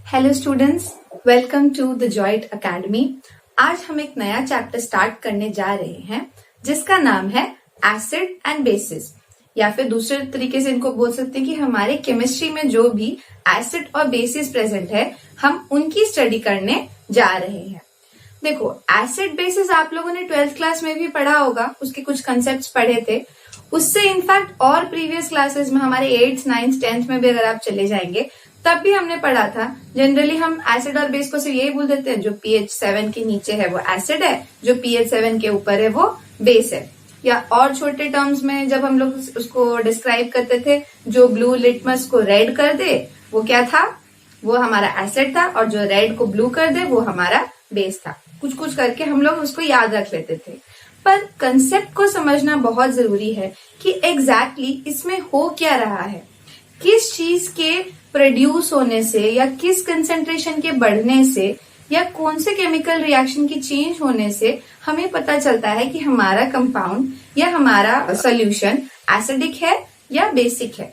Hello students, welcome to the joint academy. आज हम एक नया चैप्टर स्टार्ट करने जा रहे हैं जिसका नाम है एसिड एंड बेसिस, या फिर दूसरे तरीके से इनको बोल सकते हैं कि हमारे केमिस्ट्री में जो भी एसिड और बेसिस प्रेजेंट है हम उनकी स्टडी करने जा रहे हैं। देखो, एसिड बेसिस आप लोगों ने 12th क्लास में भी पढ़ा होगा, उसके कुछ कंसेप्ट पढ़े थे। उससे इनफैक्ट और प्रीवियस क्लासेस में हमारे 8th, 9th, 10th में भी अगर आप चले जाएंगे तब भी हमने पढ़ा था। जनरली हम एसिड और बेस को सिर्फ यही बोल देते हैं, जो pH 7 के नीचे है वो एसिड है, जो pH 7 के ऊपर है वो बेस है। या और छोटे टर्म्स में जब हम लोग उसको डिस्क्राइब करते थे, जो ब्लू लिटमस को रेड कर दे वो क्या था, वो हमारा एसिड था, और जो रेड को ब्लू कर दे वो हमारा बेस था। कुछ कुछ करके हम लोग उसको याद रख लेते थे। पर कंसेप्ट को समझना बहुत जरूरी है कि एग्जैक्टली इसमें हो क्या रहा है, किस चीज के प्रोड्यूस होने से या किस कंसेंट्रेशन के बढ़ने से या कौन से केमिकल रिएक्शन की चेंज होने से हमें पता चलता है कि हमारा कंपाउंड या हमारा सॉल्यूशन एसिडिक है या बेसिक है।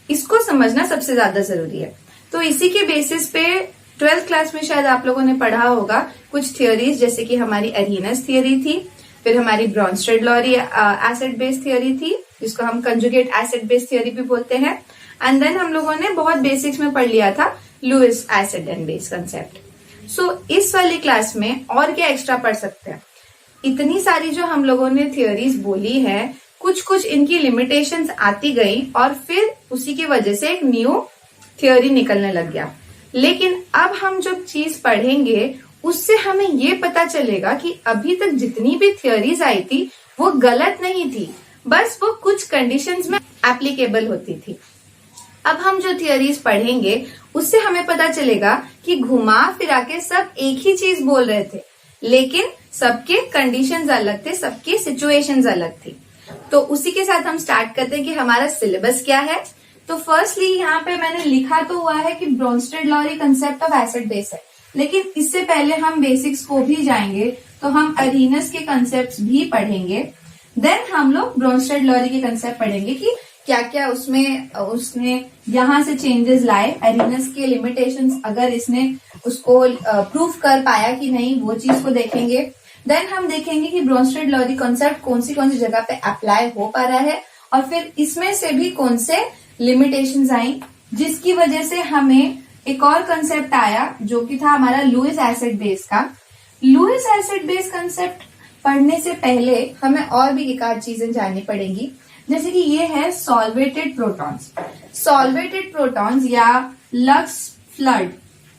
इसको समझना सबसे ज्यादा जरूरी है। तो इसी के बेसिस पे 12th क्लास में शायद आप लोगों ने पढ़ा होगा कुछ थियोरीज, जैसे कि हमारी अरीनस थियोरी थी, फिर हमारी ब्रॉन्स्टेड-लॉरी एसिड बेस थियोरी थी, जिसको हम कंजुगेट एसिड बेस थियोरी भी बोलते हैं। एंड देन हम लोगों ने बहुत बेसिक्स में पढ़ लिया था Lewis acid and base concept. सो इस वाली क्लास में और क्या एक्स्ट्रा पढ़ सकते हैं। इतनी सारी जो हम लोगों ने थियोरीज बोली है, कुछ कुछ इनकी लिमिटेशंस आती गई और फिर उसी की वजह से एक न्यू थियोरी निकलने लग गया। लेकिन अब हम जो चीज पढ़ेंगे उससे हमें ये पता चलेगा कि अभी तक जितनी भी थियोरीज आई थी वो गलत नहीं थी, बस वो कुछ कंडीशंस में एप्लीकेबल होती थी। अब हम जो थियोरीज पढ़ेंगे उससे हमें पता चलेगा कि घुमा फिरा के सब एक ही चीज बोल रहे थे, लेकिन सबके कंडीशंस अलग थे, सबके सिचुएशंस अलग थी। तो उसी के साथ हम स्टार्ट करते हैं कि हमारा सिलेबस क्या है। तो फर्स्टली यहाँ पे मैंने लिखा तो हुआ है कि Brønsted-lorry concept of acid base है, लेकिन इससे पहले हम बेसिक्स को भी जाएंगे, तो हम अरीनस के कंसेप्ट भी पढ़ेंगे। देन हम लोग ब्रॉन्स्टेड-लॉरी के कंसेप्ट पढ़ेंगे कि क्या क्या उसने यहाँ से चेंजेस लाए, अरीनस के लिमिटेशंस अगर इसने उसको प्रूफ कर पाया कि नहीं, वो चीज को देखेंगे। देन हम देखेंगे कि ब्रॉन्स्टेड-लॉरी कॉन्सेप्ट कौन सी जगह पे अप्लाई हो पा रहा है, और फिर इसमें से भी कौन से लिमिटेशंस आई, जिसकी वजह से हमें एक और कंसेप्ट आया जो कि था हमारा लुईस एसिड बेस का। लुईस एसिड बेस कंसेप्ट पढ़ने से पहले हमें और भी एक आध चीजें जाननी पड़ेंगी, जैसे कि ये है सॉल्वेटेड प्रोटॉन्स। सॉल्वेटेड प्रोटॉन्स या lux flood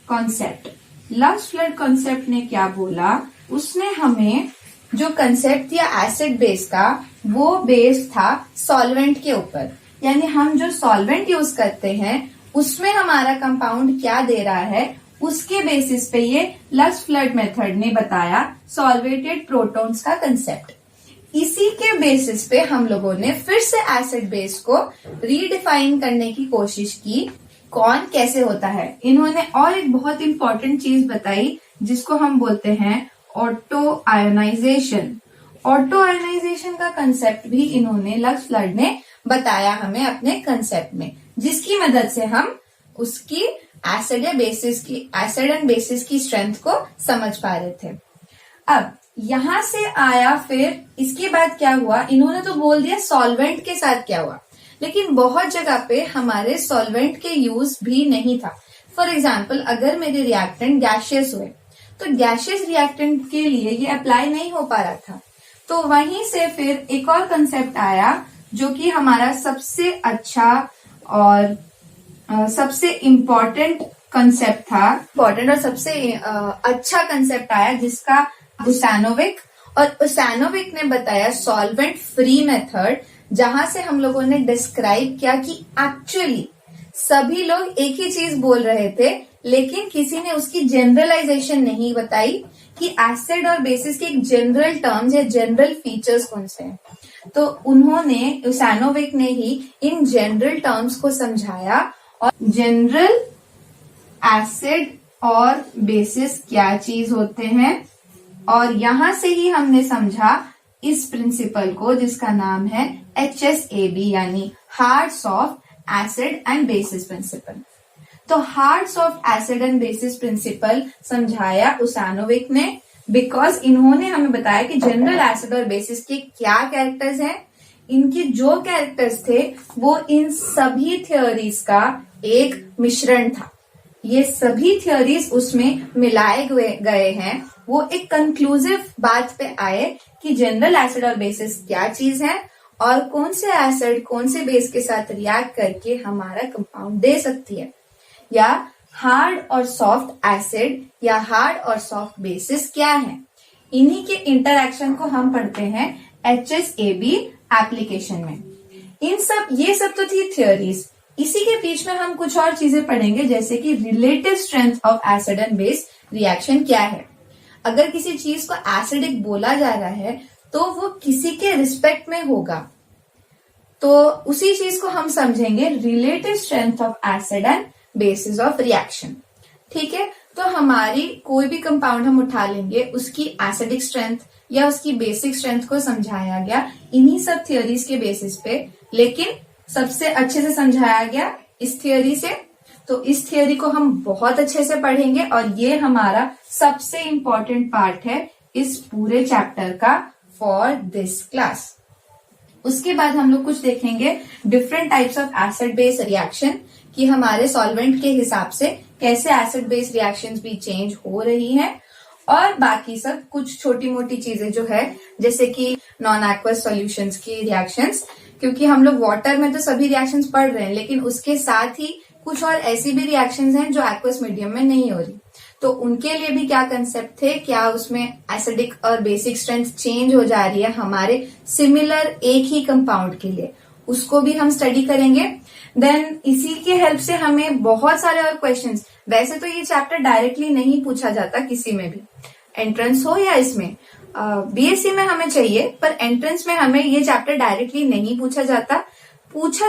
concept. Lux flood concept ने क्या बोला, उसने हमें जो कंसेप्ट दिया एसिड बेस का, वो बेस था सॉल्वेंट के ऊपर, यानी हम जो सॉल्वेंट यूज करते हैं उसमें हमारा कंपाउंड क्या दे रहा है, उसके बेसिस पे ये लक्स फ्लड मेथड ने बताया सॉल्वेटेड प्रोटॉन्स का कंसेप्ट। इसी के बेसिस पे हम लोगों ने फिर से एसिड बेस को रीडिफाइन करने की कोशिश की, कौन कैसे होता है। इन्होंने और एक बहुत इंपॉर्टेंट चीज बताई जिसको हम बोलते हैं ऑटो आयोनाइजेशन। ऑटो आयोनाइजेशन का कंसेप्ट भी इन्होंने लक्स फ्लड ने बताया हमें अपने कंसेप्ट में, जिसकी मदद से हम उसकी एसिड एंड बेसिस की स्ट्रेंथ को समझ पा रहे थे। अब यहां से आया, फिर इसके बाद क्या हुआ, इन्होंने तो बोल दिया सॉल्वेंट के साथ क्या हुआ, लेकिन बहुत जगह पे हमारे सॉल्वेंट के यूज भी नहीं था। फॉर एग्जाम्पल, अगर मेरे रिएक्टेंट गैशियस हुए तो गैशियस रिएक्टेंट के लिए ये अप्लाई नहीं हो पा रहा था। तो वहीं से फिर एक और कंसेप्ट आया जो कि हमारा सबसे अच्छा और सबसे इम्पोर्टेंट कंसेप्ट था, इम्पोर्टेंट और सबसे अच्छा कंसेप्ट आया, जिसका उसानोविक, और उसानोविक ने बताया सॉल्वेंट फ्री मेथड, जहां से हम लोगों ने डिस्क्राइब किया कि एक्चुअली सभी लोग एक ही चीज बोल रहे थे, लेकिन किसी ने उसकी जनरलाइजेशन नहीं बताई कि एसिड और बेसिस के एक जनरल टर्म्स या जनरल फीचर्स कौन से हैं। तो उन्होंने, उसानोविक ने ही इन जनरल टर्म्स को समझाया, और जनरल एसिड और बेसिस क्या चीज होते हैं, और यहां से ही हमने समझा इस प्रिंसिपल को जिसका नाम है HSAB, यानी hard soft acid and bases principal. तो hard soft acid and bases principal समझाया उसानोविक ने, बिकॉज इन्होंने हमें बताया कि जनरल एसिड और बेसिस के क्या कैरेक्टर्स हैं। इनके जो कैरेक्टर्स थे वो इन सभी थ्योरीज का एक मिश्रण था। ये सभी थ्योरीज उसमें मिलाए गए हैं। वो एक कंक्लूसिव बात पे आए कि जनरल एसिड और बेसिस क्या चीज है और कौन से एसिड कौन से बेस के साथ रिएक्ट करके हमारा कंपाउंड दे सकती है, या हार्ड और सॉफ्ट एसिड या हार्ड और सॉफ्ट बेसिस क्या है। इन्हीं के इंटरएक्शन को हम पढ़ते हैं HSAB एप्लीकेशन में। ये सब तो थी थ्योरीज। इसी के बीच में हम कुछ और चीजें पढ़ेंगे, जैसे कि relative strength of acid and base reaction क्या है। अगर किसी चीज को एसिडिक बोला जा रहा है तो वो किसी के रिस्पेक्ट में होगा, तो उसी चीज को हम समझेंगे relative strength of acid and bases of reaction. ठीक है, तो हमारी कोई भी कंपाउंड हम उठा लेंगे, उसकी एसिडिक स्ट्रेंथ या उसकी बेसिक स्ट्रेंथ को समझाया गया इन्हीं सब थ्योरीज के बेसिस पे, लेकिन सबसे अच्छे से समझाया गया इस थ्योरी से। तो इस थ्योरी को हम बहुत अच्छे से पढ़ेंगे और ये हमारा सबसे इंपॉर्टेंट पार्ट है इस पूरे चैप्टर का फॉर दिस क्लास। उसके बाद हम लोग कुछ देखेंगे different types of acid base reaction, कि हमारे सॉल्वेंट के हिसाब से कैसे एसिड बेस रिएक्शंस भी चेंज हो रही हैं, और बाकी सब कुछ छोटी मोटी चीजें जो है, जैसे कि नॉन एक्वस सॉल्यूशंस की रिएक्शंस, क्योंकि हम लोग वाटर में तो सभी रिएक्शंस पढ़ रहे हैं, लेकिन उसके साथ ही कुछ और ऐसी भी रिएक्शंस हैं जो एक्वस मीडियम में नहीं हो रही, तो उनके लिए भी क्या कंसेप्ट थे, क्या उसमें एसिडिक और बेसिक स्ट्रेंथ चेंज हो जा रही है हमारे सिमिलर एक ही कंपाउंड के लिए, उसको भी हम स्टडी करेंगे। देन इसी के हेल्प से हमें बहुत सारे और क्वेश्चंस, वैसे तो ये चैप्टर डायरेक्टली नहीं पूछा जाता किसी में भी, एंट्रेंस हो या इसमें बीएससी में हमें चाहिए, पर एंट्रेंस में हमें ये चैप्टर डायरेक्टली नहीं पूछा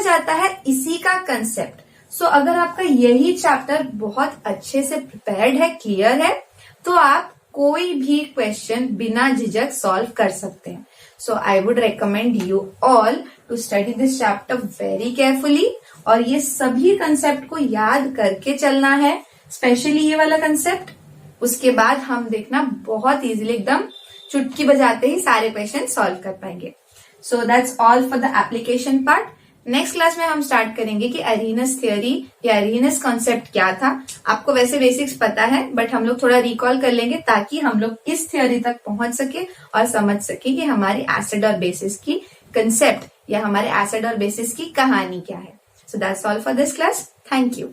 जाता है इसी का कंसेप्ट। सो अगर आपका यही चैप्टर बहुत अच्छे से प्रिपेयर्ड है, क्लियर है, तो आप कोई भी क्वेश्चन बिना झिझक सॉल्व कर सकते हैं। So I would recommend you all to study this chapter very carefully, और ये सभी कंसेप्ट को याद करके चलना है, स्पेशली ये वाला कंसेप्ट। उसके बाद हम देखना बहुत इजीली, एकदम चुटकी बजाते ही सारे क्वेश्चन सॉल्व कर पाएंगे। So that's all for the application part. Next class में हम स्टार्ट करेंगे कि अरेनियस थ्योरी या अरेनियस कॉन्सेप्ट क्या था। आपको वैसे बेसिक्स पता है, बट हम लोग थोड़ा रिकॉल कर लेंगे ताकि हम लोग इस थ्योरी तक पहुंच सके और समझ सके कि हमारी एसिड और बेसिस की कंसेप्ट या हमारे एसिड और बेसिस की कहानी क्या है। So that's all for this class. Thank you.